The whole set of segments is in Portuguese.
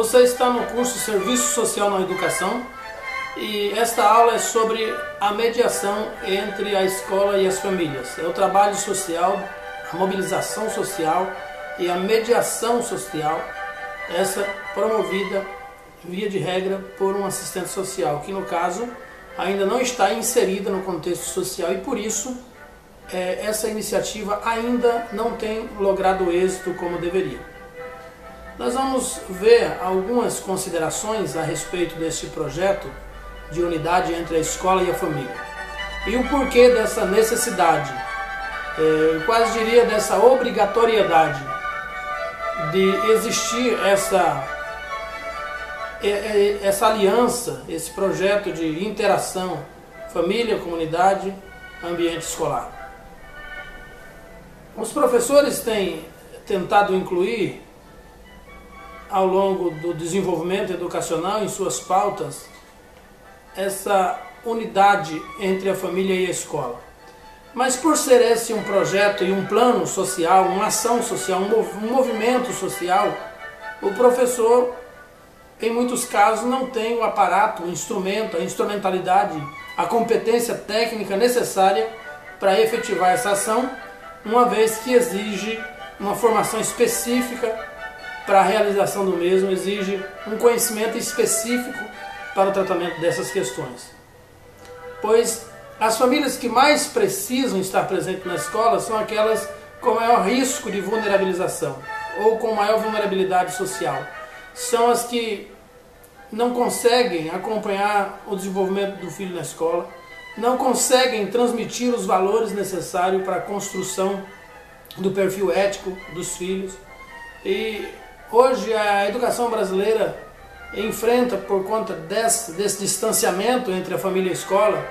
Você está no curso Serviço Social na Educação e esta aula é sobre a mediação entre a escola e as famílias. É o trabalho social, a mobilização social e a mediação social, essa promovida, via de regra, por um assistente social, que no caso ainda não está inserida no contexto social e por isso essa iniciativa ainda não tem logrado êxito como deveria. Nós vamos ver algumas considerações a respeito deste projeto de unidade entre a escola e a família. E o porquê dessa necessidade, eu quase diria dessa obrigatoriedade de existir essa aliança, esse projeto de interação família, comunidade, ambiente escolar. Os professores têm tentado incluir ao longo do desenvolvimento educacional em suas pautas essa unidade entre a família e a escola. Mas por ser esse um projeto e um plano social, uma ação social, um movimento social, o professor, em muitos casos, não tem o aparato, o instrumento, a instrumentalidade, a competência técnica necessária para efetivar essa ação, uma vez que exige uma formação específica para a realização do mesmo, exige um conhecimento específico para o tratamento dessas questões. Pois as famílias que mais precisam estar presentes na escola são aquelas com maior risco de vulnerabilização ou com maior vulnerabilidade social. São as que não conseguem acompanhar o desenvolvimento do filho na escola, não conseguem transmitir os valores necessários para a construção do perfil ético dos filhos. E hoje a educação brasileira enfrenta, por conta desse distanciamento entre a família e a escola,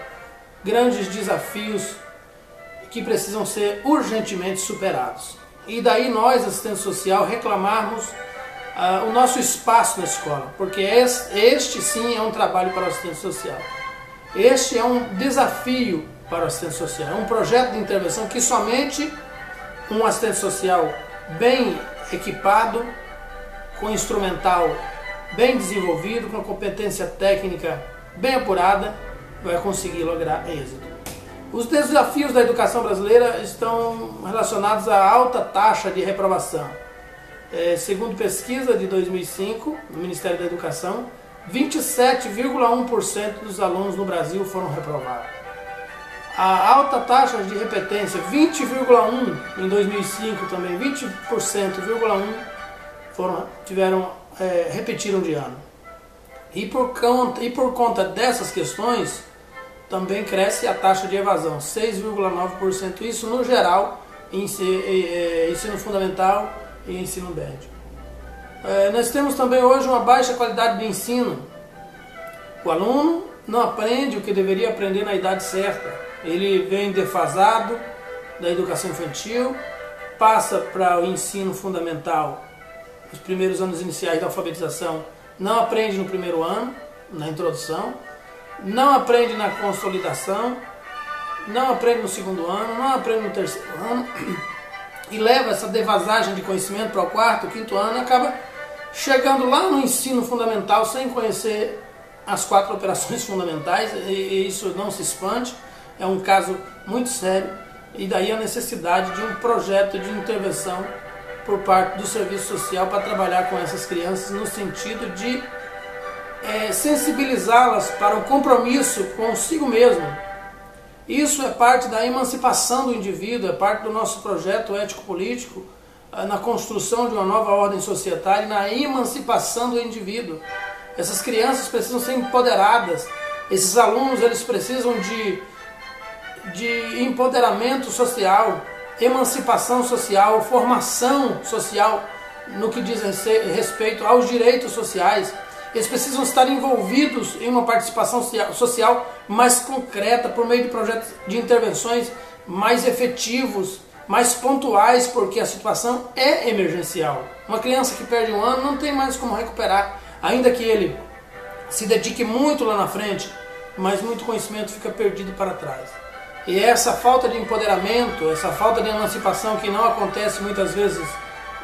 grandes desafios que precisam ser urgentemente superados. E daí nós, assistente social, reclamarmos o nosso espaço na escola, porque este sim é um trabalho para o assistente social. Este é um desafio para o assistente social, é um projeto de intervenção que somente um assistente social bem equipado, com instrumental bem desenvolvido, com a competência técnica bem apurada, vai conseguir lograr êxito. Os desafios da educação brasileira estão relacionados à alta taxa de reprovação. Segundo pesquisa de 2005, do Ministério da Educação, 27,1% dos alunos no Brasil foram reprovados. A alta taxa de repetência, 20,1% em 2005 também, 20,1% repetiram de ano. E por conta dessas questões, também cresce a taxa de evasão, 6,9%, isso no geral, em ensino fundamental e ensino médio. Nós temos também hoje uma baixa qualidade de ensino. O aluno não aprende o que deveria aprender na idade certa. Ele vem defasado da educação infantil, passa para o ensino fundamental, os primeiros anos iniciais da alfabetização, não aprende no primeiro ano, na introdução, não aprende na consolidação, não aprende no segundo ano, não aprende no terceiro ano, e leva essa devasagem de conhecimento para o quarto, quinto ano, e acaba chegando lá no ensino fundamental sem conhecer as 4 operações fundamentais, e isso não se espante, é um caso muito sério, e daí a necessidade de um projeto de intervenção por parte do serviço social para trabalhar com essas crianças no sentido de sensibilizá-las para o compromisso consigo mesmo. Isso é parte da emancipação do indivíduo, é parte do nosso projeto ético-político na construção de uma nova ordem societária, na emancipação do indivíduo. Essas crianças precisam ser empoderadas, esses alunos eles precisam de empoderamento social, emancipação social, formação social no que diz respeito aos direitos sociais. Eles precisam estar envolvidos em uma participação social mais concreta, por meio de projetos de intervenções mais efetivos, mais pontuais, porque a situação é emergencial. Uma criança que perde um ano não tem mais como recuperar, ainda que ele se dedique muito lá na frente, mas muito conhecimento fica perdido para trás. E essa falta de empoderamento, essa falta de emancipação que não acontece muitas vezes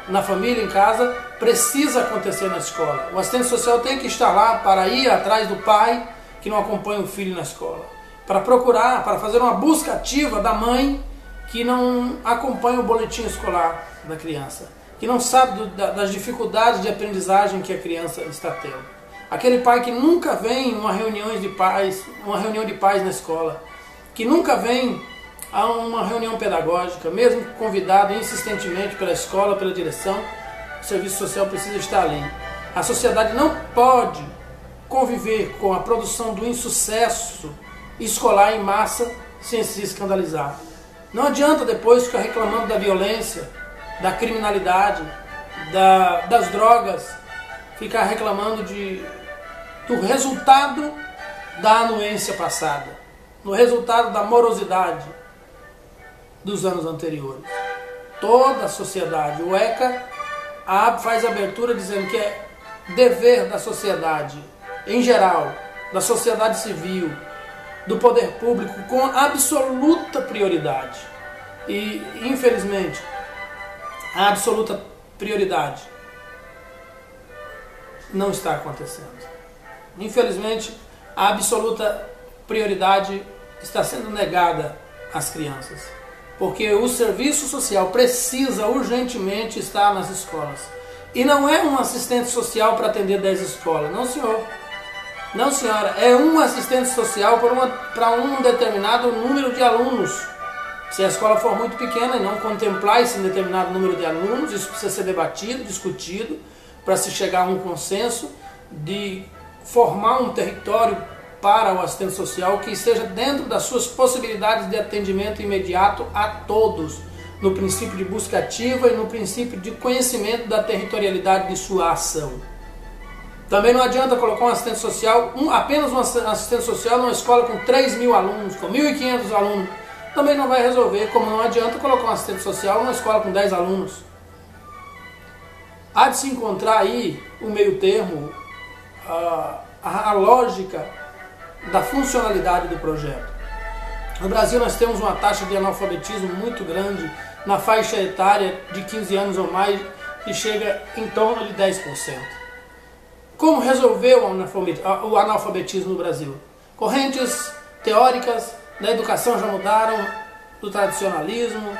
na família, em casa, precisa acontecer na escola. O assistente social tem que estar lá para ir atrás do pai que não acompanha o filho na escola, para procurar, para fazer uma busca ativa da mãe que não acompanha o boletim escolar da criança, que não sabe das dificuldades de aprendizagem que a criança está tendo. Aquele pai que nunca vem em uma reunião de pais na escola, que nunca vem a uma reunião pedagógica, mesmo convidado insistentemente pela escola, pela direção, o serviço social precisa estar ali. A sociedade não pode conviver com a produção do insucesso escolar em massa sem se escandalizar. Não adianta depois ficar reclamando da violência, da criminalidade, das drogas, ficar reclamando do resultado da anuência passada, no resultado da morosidade dos anos anteriores. Toda a sociedade, o ECA faz abertura dizendo que é dever da sociedade em geral, da sociedade civil, do poder público, com absoluta prioridade. E, infelizmente, a absoluta prioridade não está acontecendo. Infelizmente, a absoluta prioridade está sendo negada às crianças, porque o serviço social precisa urgentemente estar nas escolas. E não é um assistente social para atender 10 escolas, não, senhor. Não, senhora, é um assistente social para um determinado número de alunos. Se a escola for muito pequena e não contemplar esse determinado número de alunos, isso precisa ser debatido, discutido, para se chegar a um consenso de formar um território para o assistente social que esteja dentro das suas possibilidades de atendimento imediato a todos, no princípio de busca ativa e no princípio de conhecimento da territorialidade de sua ação. Também não adianta colocar um assistente social, apenas um assistente social numa escola com 3.000 alunos, com 1.500 alunos. Também não vai resolver, como não adianta colocar um assistente social numa escola com 10 alunos. Há de se encontrar aí o meio termo, a lógica da funcionalidade do projeto. No Brasil nós temos uma taxa de analfabetismo muito grande, na faixa etária de 15 anos ou mais, que chega em torno de 10%. Como resolver o analfabetismo no Brasil? Correntes teóricas da educação já mudaram do tradicionalismo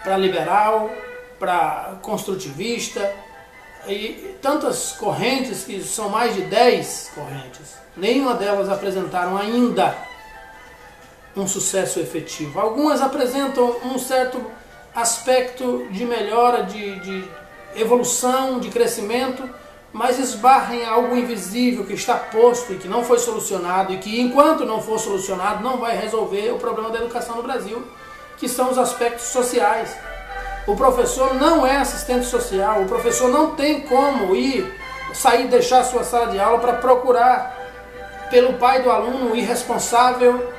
para liberal, para construtivista, e tantas correntes, que são mais de 10 correntes. Nenhuma delas apresentaram ainda um sucesso efetivo. Algumas apresentam um certo aspecto de melhora, de evolução, de crescimento, mas esbarra em algo invisível que está posto e que não foi solucionado, e que enquanto não for solucionado não vai resolver o problema da educação no Brasil, que são os aspectos sociais. O professor não é assistente social, o professor não tem como sair, deixar a sua sala de aula para procurar pelo pai do aluno irresponsável,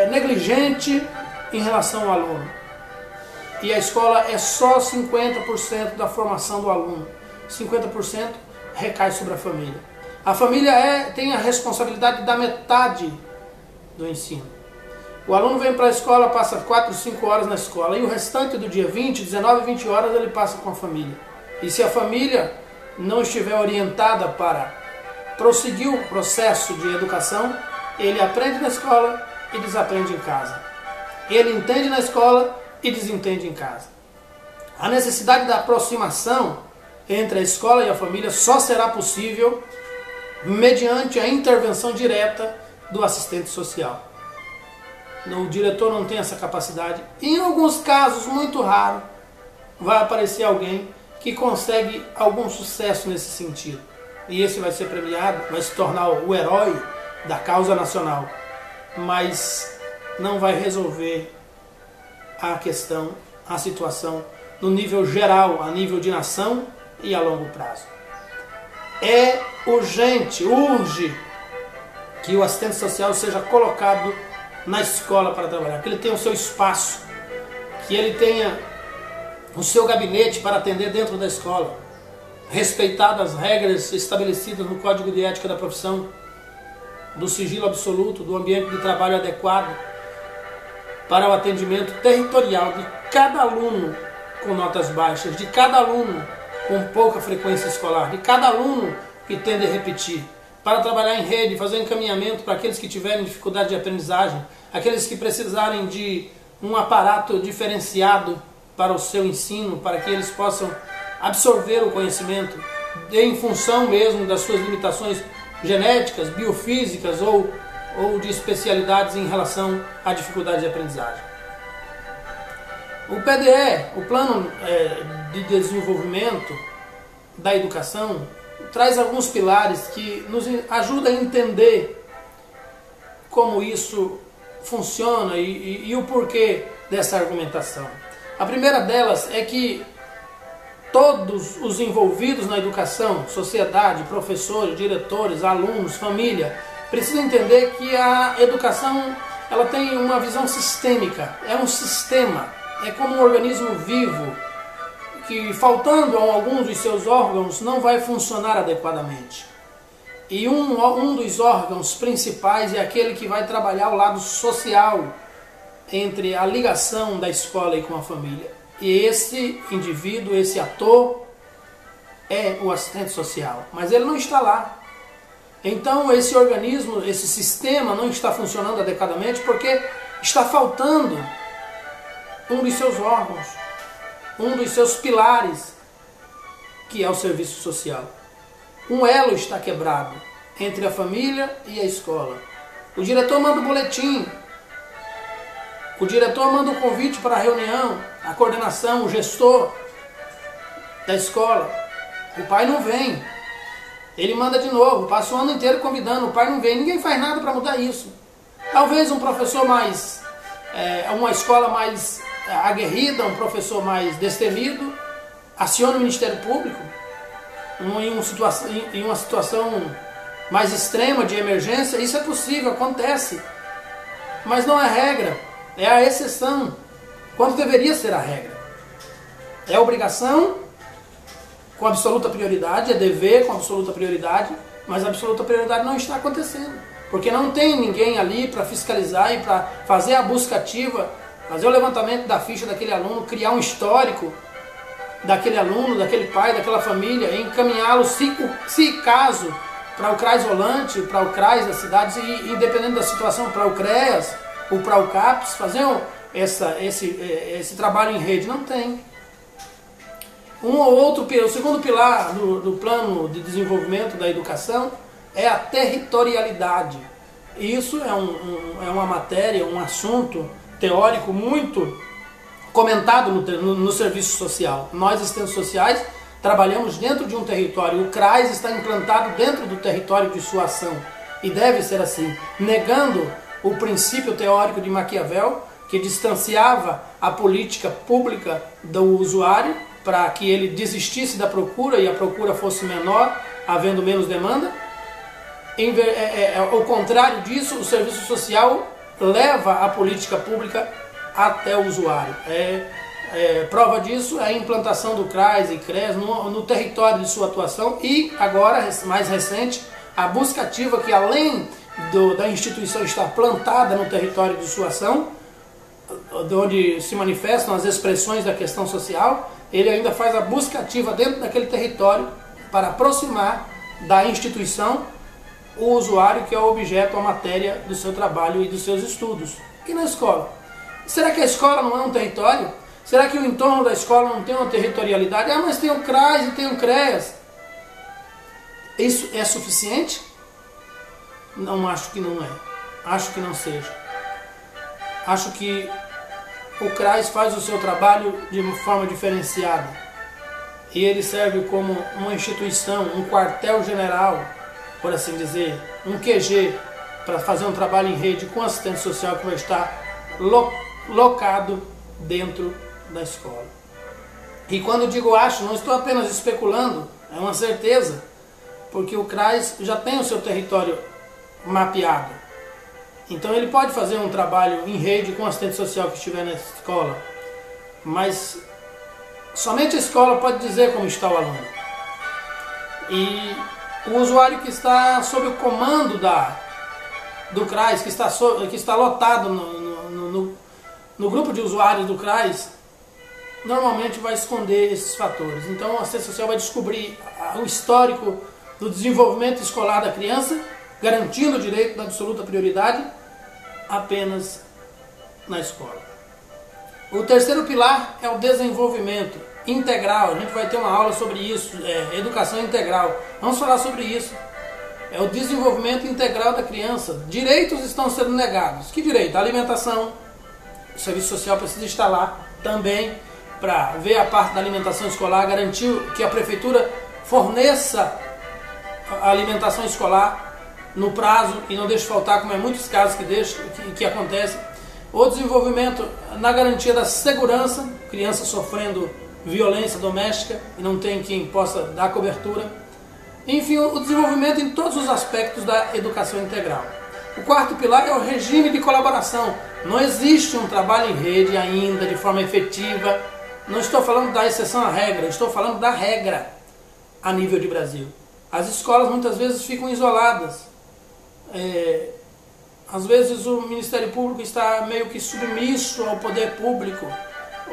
negligente em relação ao aluno. E a escola é só 50% da formação do aluno. 50% recai sobre a família. A família tem a responsabilidade da metade do ensino. O aluno vem para a escola, passa 4, 5 horas na escola, e o restante do dia, 19, 20 horas, ele passa com a família. E se a família não estiver orientada para prosseguir o processo de educação, ele aprende na escola e desaprende em casa. Ele entende na escola e desentende em casa. A necessidade da aproximação entre a escola e a família só será possível mediante a intervenção direta do assistente social. O diretor não tem essa capacidade. E em alguns casos, muito raro, vai aparecer alguém que consegue algum sucesso nesse sentido. E esse vai ser premiado, vai se tornar o herói da causa nacional. Mas não vai resolver a questão, a situação, no nível geral, a nível de nação e a longo prazo. É urge que o assistente social seja colocado na escola para trabalhar, que ele tenha o seu espaço, que ele tenha o seu gabinete para atender dentro da escola, respeitadas as regras estabelecidas no Código de Ética da Profissão, do sigilo absoluto, do ambiente de trabalho adequado para o atendimento territorial de cada aluno com notas baixas, de cada aluno com pouca frequência escolar, de cada aluno que tende a repetir, para trabalhar em rede, fazer um encaminhamento para aqueles que tiverem dificuldade de aprendizagem, aqueles que precisarem de um aparato diferenciado para o seu ensino, para que eles possam absorver o conhecimento em função mesmo das suas limitações genéticas, biofísicas ou de especialidades em relação à dificuldade de aprendizagem. O PDE, o Plano de Desenvolvimento da Educação, traz alguns pilares que nos ajudam a entender como isso funciona e o porquê dessa argumentação. A primeira delas é que todos os envolvidos na educação, sociedade, professores, diretores, alunos, família, precisam entender que a educação ela tem uma visão sistêmica, é um sistema, é como um organismo vivo, que faltando a alguns dos seus órgãos não vai funcionar adequadamente. E um dos órgãos principais é aquele que vai trabalhar o lado social entre a ligação da escola e com a família. E esse indivíduo, esse ator, é o assistente social, mas ele não está lá. Então esse organismo, esse sistema não está funcionando adequadamente porque está faltando um dos seus órgãos, um dos seus pilares, que é o serviço social. Um elo está quebrado entre a família e a escola. O diretor manda o boletim, o diretor manda o convite para a reunião, a coordenação, o gestor da escola. O pai não vem. Ele manda de novo, passa o ano inteiro convidando, o pai não vem. Ninguém faz nada para mudar isso. Talvez um professor uma escola mais aguerrida, um professor mais destemido, acione o Ministério Público em uma situação mais extrema de emergência. Isso é possível, acontece, mas não é regra, é a exceção, quando deveria ser a regra. É obrigação com absoluta prioridade, é dever com absoluta prioridade, mas a absoluta prioridade não está acontecendo, porque não tem ninguém ali para fiscalizar e para fazer a busca ativa, fazer o levantamento da ficha daquele aluno, criar um histórico daquele aluno, daquele pai, daquela família, encaminhá-lo, se caso, para o CRAS Volante, para o CRAS das cidades, e independente da situação, para o CREAS ou para o CAPES, fazer esse trabalho em rede. Não tem. O segundo pilar do Plano de Desenvolvimento da Educação é a territorialidade. Isso é uma matéria, um assunto teórico muito comentado no serviço social. Nós, assistentes sociais, trabalhamos dentro de um território. O CRAS está implantado dentro do território de sua ação. E deve ser assim, negando o princípio teórico de Maquiavel, que distanciava a política pública do usuário para que ele desistisse da procura e a procura fosse menor, havendo menos demanda. Ao contrário disso, o serviço social leva a política pública até o usuário. Prova disso é a implantação do CRAS e CREAS no território de sua atuação e, agora, mais recente, a busca ativa que, além da instituição estar plantada no território de sua ação, onde se manifestam as expressões da questão social, ele ainda faz a busca ativa dentro daquele território para aproximar da instituição o usuário que é o objeto, a matéria do seu trabalho e dos seus estudos. E na escola? Será que a escola não é um território? Será que o entorno da escola não tem uma territorialidade? Ah, mas tem o CRAS e tem o CREAS. Isso é suficiente? Não, acho que não é. Acho que não seja. Acho que o CRAS faz o seu trabalho de uma forma diferenciada. E ele serve como uma instituição, um quartel-general, por assim dizer, um QG, para fazer um trabalho em rede com assistente social que vai estar locado dentro da escola. E quando eu digo acho, não estou apenas especulando, é uma certeza, porque o CRAS já tem o seu território mapeado. Então ele pode fazer um trabalho em rede com o assistente social que estiver na escola, mas somente a escola pode dizer como está o aluno. E o usuário que está sob o comando do CRAS, que está lotado no grupo de usuários do CRAS, normalmente vai esconder esses fatores. Então a assistência social vai descobrir o histórico do desenvolvimento escolar da criança, garantindo o direito da absoluta prioridade apenas na escola. O terceiro pilar é o desenvolvimento integral. A gente vai ter uma aula sobre isso, educação integral. Vamos falar sobre isso. É o desenvolvimento integral da criança. Direitos estão sendo negados. Que direito? A alimentação. O serviço social precisa estar lá também para ver a parte da alimentação escolar, garantir que a prefeitura forneça a alimentação escolar no prazo e não deixe faltar, como é muitos casos que acontecem. O desenvolvimento na garantia da segurança, criança sofrendo violência doméstica e não tem quem possa dar cobertura. Enfim, o desenvolvimento em todos os aspectos da educação integral. O quarto pilar é o regime de colaboração. Não existe um trabalho em rede ainda de forma efetiva. Não estou falando da exceção à regra, estou falando da regra a nível de Brasil. As escolas muitas vezes ficam isoladas. Às vezes o Ministério Público está meio que submisso ao poder público,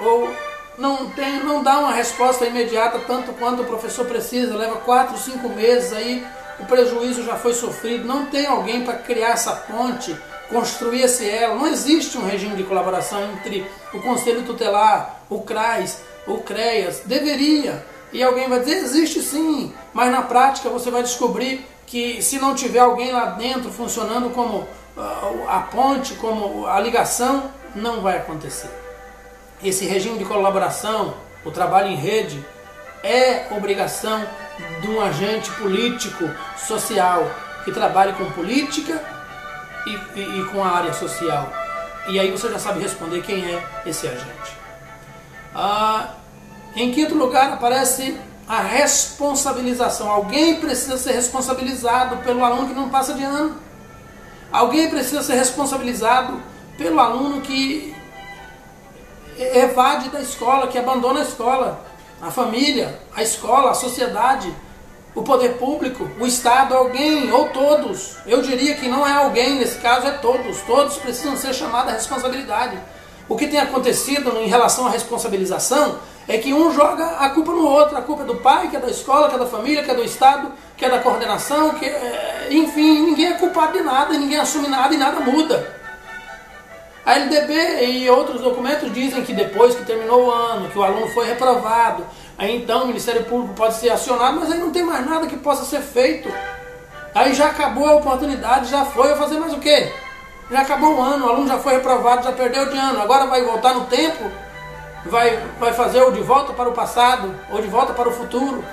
ou não dá uma resposta imediata tanto quanto o professor precisa, leva 4, 5 meses, aí o prejuízo já foi sofrido, não tem alguém para criar essa ponte, construir esse elo. Não existe um regime de colaboração entre o Conselho Tutelar, o CRAS, o CREAS. Deveria, e alguém vai dizer, existe sim, mas na prática você vai descobrir que se não tiver alguém lá dentro funcionando como a ponte, como a ligação, não vai acontecer. Esse regime de colaboração, o trabalho em rede, é obrigação de um agente político, social, que trabalhe com política e com a área social. E aí você já sabe responder quem é esse agente. Em quinto lugar aparece a responsabilização. Alguém precisa ser responsabilizado pelo aluno que não passa de ano. Alguém precisa ser responsabilizado pelo aluno que evade da escola, que abandona a escola. A família, a escola, a sociedade, o poder público, o Estado, alguém ou todos. Eu diria que não é alguém, nesse caso é todos. Todos precisam ser chamados à responsabilidade. O que tem acontecido em relação à responsabilização é que um joga a culpa no outro. A culpa é do pai, que é da escola, que é da família, que é do Estado, que é da coordenação, enfim, ninguém é culpado de nada, ninguém assume nada e nada muda. A LDB e outros documentos dizem que depois que terminou o ano, que o aluno foi reprovado, aí então o Ministério Público pode ser acionado, mas aí não tem mais nada que possa ser feito. Aí já acabou a oportunidade, já foi, vai fazer mais o quê? Já acabou o ano, o aluno já foi reprovado, já perdeu de ano, agora vai voltar no tempo, vai fazer ou de volta para o passado, ou de volta para o futuro,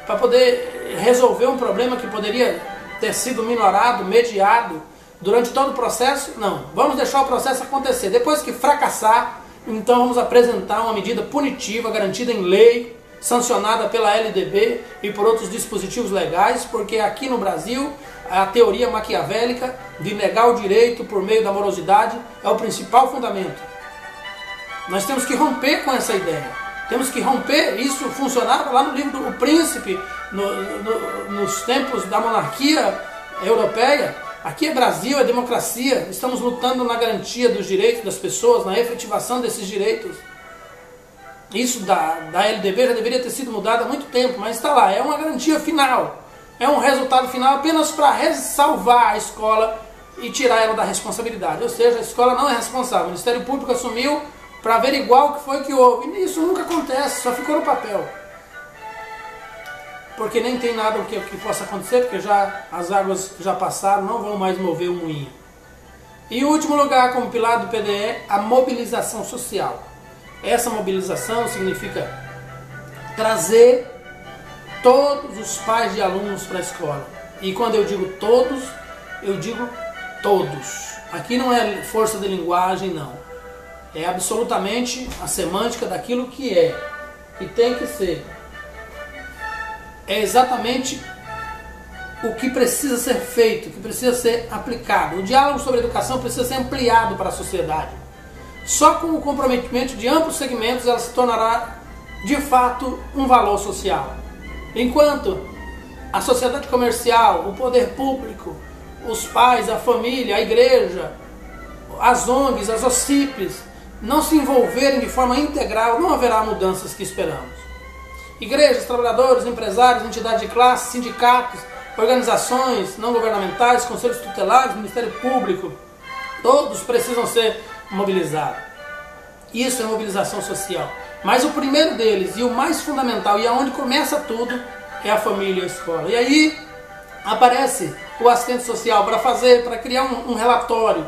para poder resolver um problema que poderia ter sido minorado, mediado, durante todo o processo. Não, vamos deixar o processo acontecer. Depois que fracassar, então vamos apresentar uma medida punitiva, garantida em lei, sancionada pela LDB e por outros dispositivos legais, porque aqui no Brasil a teoria maquiavélica de negar o direito por meio da morosidade é o principal fundamento. Nós temos que romper com essa ideia. Temos que romper. Isso funcionava lá no livro do Príncipe, nos tempos da monarquia europeia. Aqui é Brasil, é democracia, estamos lutando na garantia dos direitos das pessoas, na efetivação desses direitos. Isso da LDB já deveria ter sido mudado há muito tempo, mas está lá, é uma garantia final. É um resultado final apenas para ressalvar a escola e tirar ela da responsabilidade. Ou seja, a escola não é responsável, o Ministério Público assumiu para averiguar o que foi que houve. E isso nunca acontece, só ficou no papel. Porque nem tem nada que possa acontecer, porque já as águas já passaram, não vão mais mover o moinho. E em último lugar, como pilar do PDE, a mobilização social. Essa mobilização significa trazer todos os pais de alunos para a escola. E quando eu digo todos, eu digo todos. Aqui não é força de linguagem, não. É absolutamente a semântica daquilo que é, que tem que ser. É exatamente o que precisa ser feito, o que precisa ser aplicado. O diálogo sobre educação precisa ser ampliado para a sociedade. Só com o comprometimento de amplos segmentos ela se tornará, de fato, um valor social. Enquanto a sociedade comercial, o poder público, os pais, a família, a igreja, as ONGs, as OCIPs, não se envolverem de forma integral, não haverá mudanças que esperamos. Igrejas, trabalhadores, empresários, entidades de classe, sindicatos, organizações não governamentais, conselhos tutelares, Ministério Público, todos precisam ser mobilizados. Isso é mobilização social. Mas o primeiro deles, e o mais fundamental, e aonde começa tudo, é a família e a escola. E aí aparece o assistente social para criar um relatório,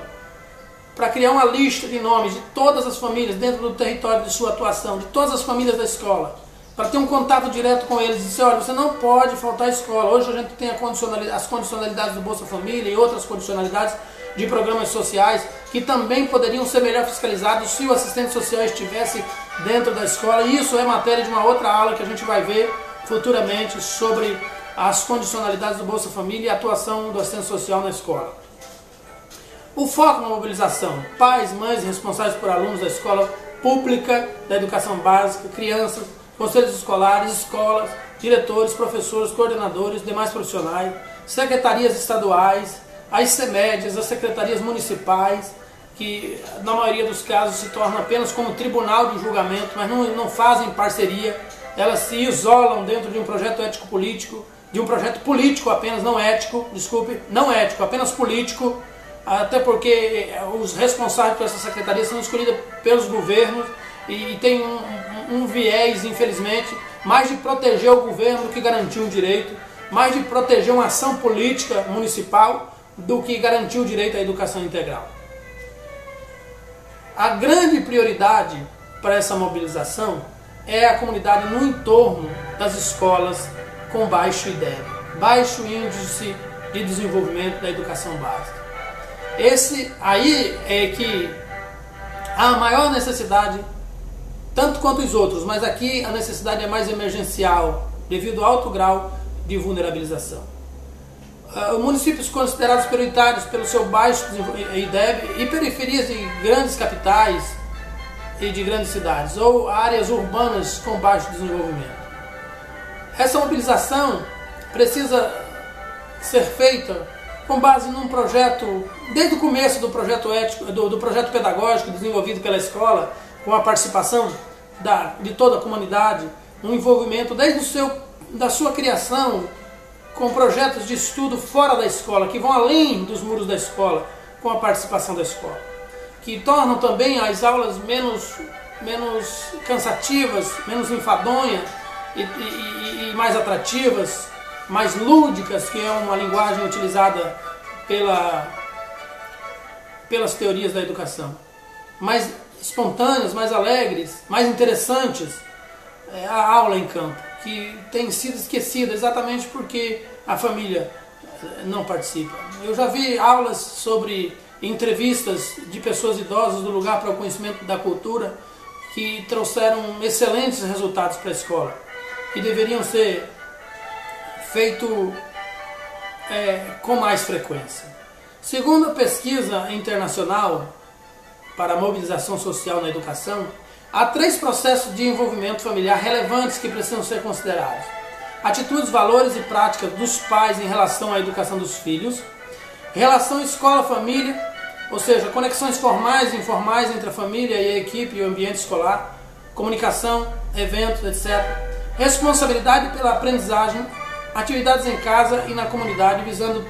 para criar uma lista de nomes de todas as famílias dentro do território de sua atuação, de todas as famílias da escola, para ter um contato direto com eles e dizer, olha, você não pode faltar à escola. Hoje a gente tem as condicionalidades do Bolsa Família e outras condicionalidades de programas sociais que também poderiam ser melhor fiscalizados se o assistente social estivesse dentro da escola. E isso é matéria de uma outra aula que a gente vai ver futuramente sobre as condicionalidades do Bolsa Família e a atuação do assistente social na escola. O foco na mobilização: pais, mães responsáveis por alunos da escola pública, da educação básica, crianças, conselhos escolares, escolas, diretores, professores, coordenadores, demais profissionais, secretarias estaduais, as CEMEDs, as secretarias municipais, que na maioria dos casos se tornam apenas como tribunal de julgamento, mas não fazem parceria, elas se isolam dentro de um projeto ético-político, de um projeto político apenas, não ético, desculpe, não ético, apenas político, até porque os responsáveis por essa secretaria são escolhidos pelos governos e tem um viés, infelizmente, mais de proteger o governo do que garantir um direito, mais de proteger uma ação política municipal do que garantir o direito à educação integral. A grande prioridade para essa mobilização é a comunidade no entorno das escolas com baixo IDEB, baixo índice de desenvolvimento da educação básica. Esse aí é que há a maior necessidade, tanto quanto os outros, mas aqui a necessidade é mais emergencial, devido ao alto grau de vulnerabilização. Municípios considerados prioritários pelo seu baixo IDEB e periferias de grandes capitais e de grandes cidades, ou áreas urbanas com baixo desenvolvimento. Essa mobilização precisa ser feita com base num projeto, desde o começo do projeto ético, do projeto pedagógico desenvolvido pela escola, com a participação de toda a comunidade, um envolvimento desde da sua criação, com projetos de estudo fora da escola, que vão além dos muros da escola, com a participação da escola, que tornam também as aulas menos cansativas, menos enfadonhas e mais atrativas, mais lúdicas, que é uma linguagem utilizada pelas teorias da educação, mais espontâneas, mais alegres, mais interessantes. A aula em campo, que tem sido esquecida exatamente porque a família não participa. Eu já vi aulas sobre entrevistas de pessoas idosas do lugar para o conhecimento da cultura que trouxeram excelentes resultados para a escola e deveriam ser feitos com mais frequência. Segundo a pesquisa internacional para a mobilização social na educação, há 3 processos de envolvimento familiar relevantes que precisam ser considerados: atitudes, valores e práticas dos pais em relação à educação dos filhos, relação escola-família, ou seja, conexões formais e informais entre a família e a equipe e o ambiente escolar, comunicação, eventos, etc. Responsabilidade pela aprendizagem, atividades em casa e na comunidade visando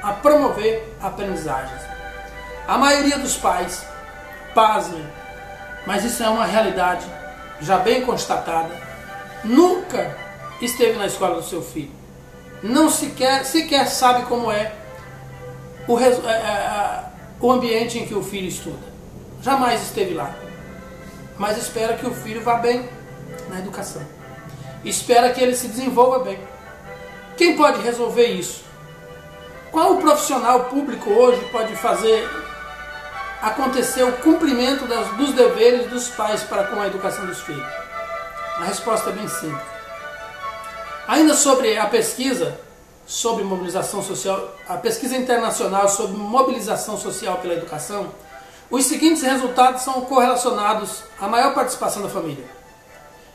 a promover aprendizagens. A maioria dos pais, pasmem, mas isso é uma realidade já bem constatada, nunca esteve na escola do seu filho. Não sequer sabe como é o ambiente em que o filho estuda. Jamais esteve lá. Mas espera que o filho vá bem na educação. Espera que ele se desenvolva bem. Quem pode resolver isso? Qual o profissional público hoje pode fazer acontecer o cumprimento dos deveres dos pais para com a educação dos filhos? A resposta é bem simples. Ainda sobre a pesquisa sobre mobilização social, a pesquisa internacional sobre mobilização social pela educação, os seguintes resultados são correlacionados à maior participação da família: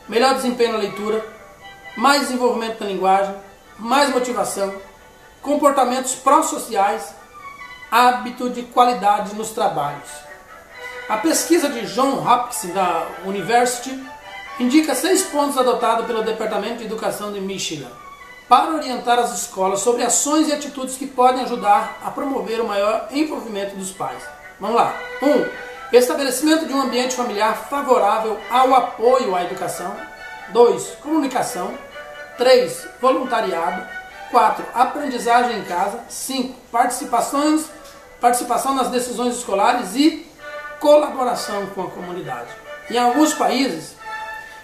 melhor desempenho na leitura, mais desenvolvimento na linguagem, mais motivação, comportamentos pró-sociais, hábito de qualidade nos trabalhos. A pesquisa de Johns Hopkins da University indica 6 pontos adotados pelo Departamento de Educação de Michigan para orientar as escolas sobre ações e atitudes que podem ajudar a promover o maior envolvimento dos pais. Vamos lá. 1. Estabelecimento de um ambiente familiar favorável ao apoio à educação. 2. Comunicação. 3. Voluntariado. 4. Aprendizagem em casa. 5. Participação nas decisões escolares e colaboração com a comunidade. Em alguns países,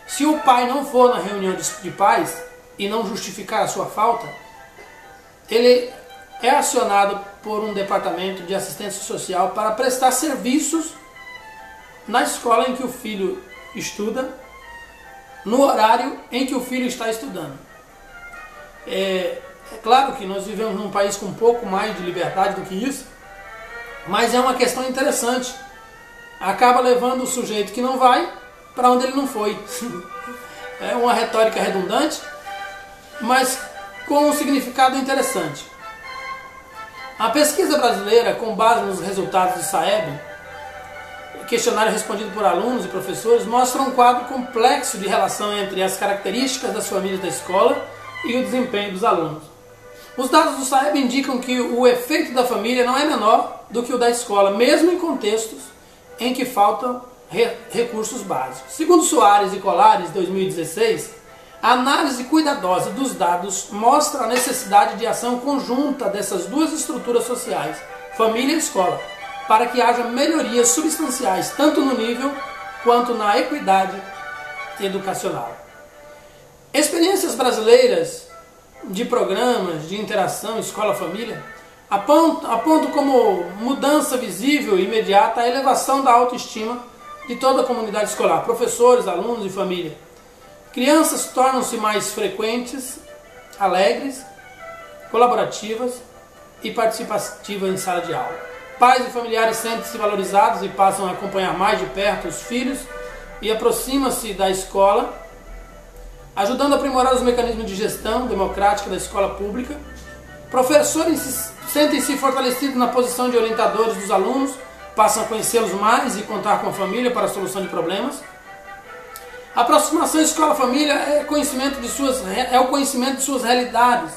se o pai não for na reunião de pais e não justificar a sua falta, ele é acionado por um departamento de assistência social para prestar serviços na escola em que o filho estuda, no horário em que o filho está estudando. É claro que nós vivemos num país com um pouco mais de liberdade do que isso, mas é uma questão interessante. Acaba levando o sujeito que não vai para onde ele não foi. É uma retórica redundante, mas com um significado interessante. A pesquisa brasileira, com base nos resultados do SAEB, questionário respondido por alunos e professores, mostra um quadro complexo de relação entre as características das famílias da escola e o desempenho dos alunos. Os dados do SAEB indicam que o efeito da família não é menor do que o da escola, mesmo em contextos em que faltam recursos básicos. Segundo Soares e Colares, 2016, a análise cuidadosa dos dados mostra a necessidade de ação conjunta dessas duas estruturas sociais, família e escola, para que haja melhorias substanciais tanto no nível quanto na equidade educacional. Experiências brasileiras de programas de interação escola-família apontam como mudança visível e imediata a elevação da autoestima de toda a comunidade escolar, professores, alunos e família. Crianças tornam-se mais frequentes, alegres, colaborativas e participativas em sala de aula. Pais e familiares sentem-se valorizados e passam a acompanhar mais de perto os filhos e aproximam-se da escola, ajudando a aprimorar os mecanismos de gestão democrática da escola pública. Professores sentem-se fortalecidos na posição de orientadores dos alunos, passam a conhecê-los mais e contar com a família para a solução de problemas. A aproximação escola-família é o conhecimento de suas realidades,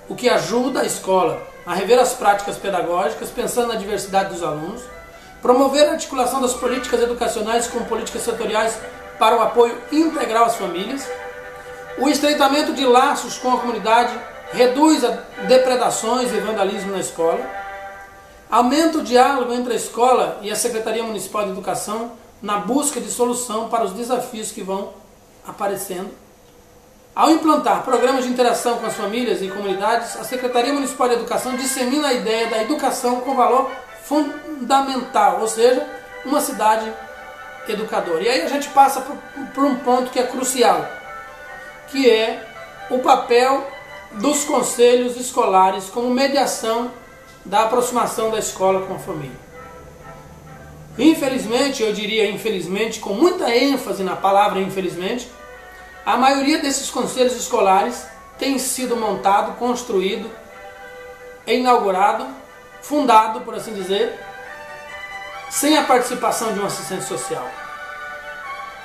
o que ajuda a escola a rever as práticas pedagógicas, pensando na diversidade dos alunos, promover a articulação das políticas educacionais com políticas setoriais para o apoio integral às famílias. O estreitamento de laços com a comunidade reduz a depredações e vandalismo na escola. Aumenta o diálogo entre a escola e a Secretaria Municipal de Educação na busca de solução para os desafios que vão aparecendo. Ao implantar programas de interação com as famílias e comunidades, a Secretaria Municipal de Educação dissemina a ideia da educação com valor fundamental, ou seja, uma cidade educadora. E aí a gente passa por um ponto que é crucial, que é o papel dos conselhos escolares como mediação da aproximação da escola com a família. Infelizmente, eu diria infelizmente, com muita ênfase na palavra infelizmente, a maioria desses conselhos escolares tem sido montado, construído, inaugurado, fundado, por assim dizer, sem a participação de um assistente social.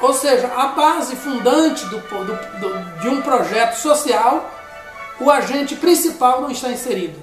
Ou seja, a base fundante de um projeto social, o agente principal não está inserido.